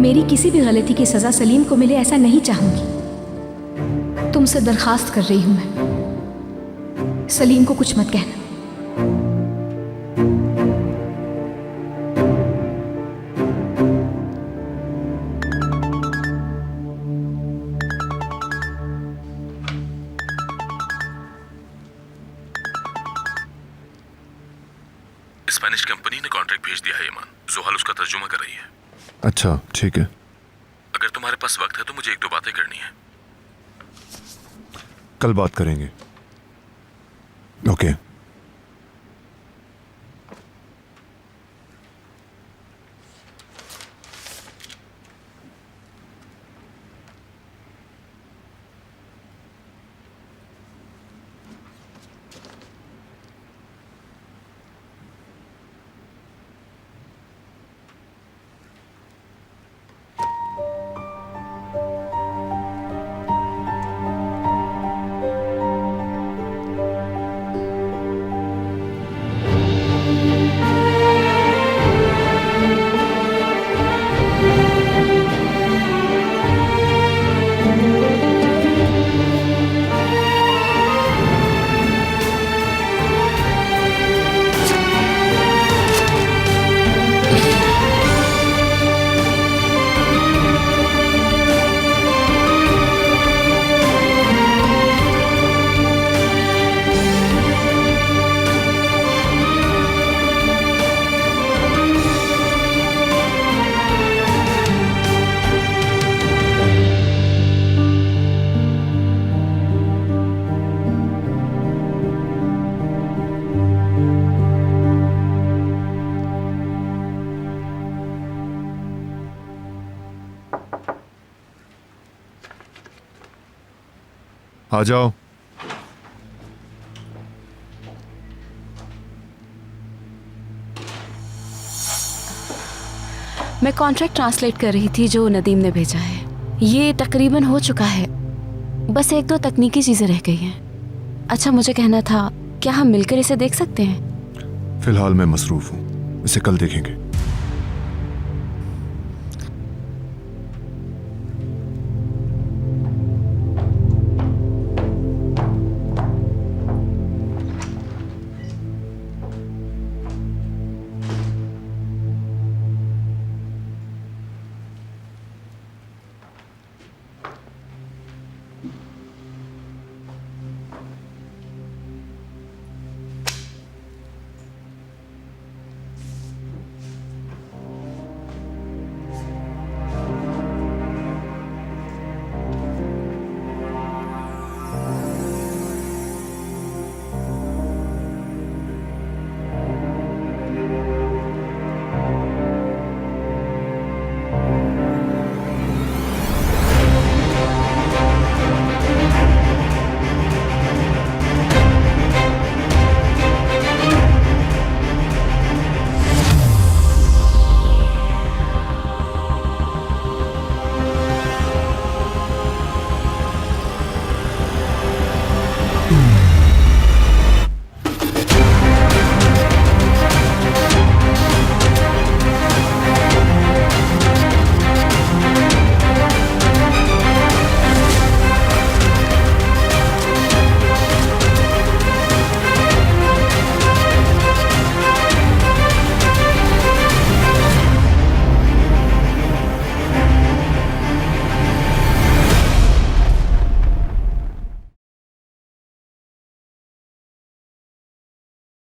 मेरी किसी भी गलती की सजा सलीम को मिले ऐसा नहीं चाहूंगी। तुमसे दरखास्त कर रही हूं मैं, सलीम को कुछ मत कहना। स्पेनिश कंपनी ने कॉन्ट्रैक्ट भेज दिया है ईमान। जोहल उसका तर्जुमा कर रही है। अच्छा ठीक है। अगर तुम्हारे पास वक्त है तो मुझे एक दो बातें करनी है। कल बात करेंगे। ओके। आ जाओ। मैं कॉन्ट्रैक्ट ट्रांसलेट कर रही थी जो नदीम ने भेजा है। ये तकरीबन हो चुका है, बस एक दो तकनीकी चीजें रह गई हैं। अच्छा, मुझे कहना था, क्या हम मिलकर इसे देख सकते हैं? फिलहाल मैं मसरूफ हूँ, इसे कल देखेंगे।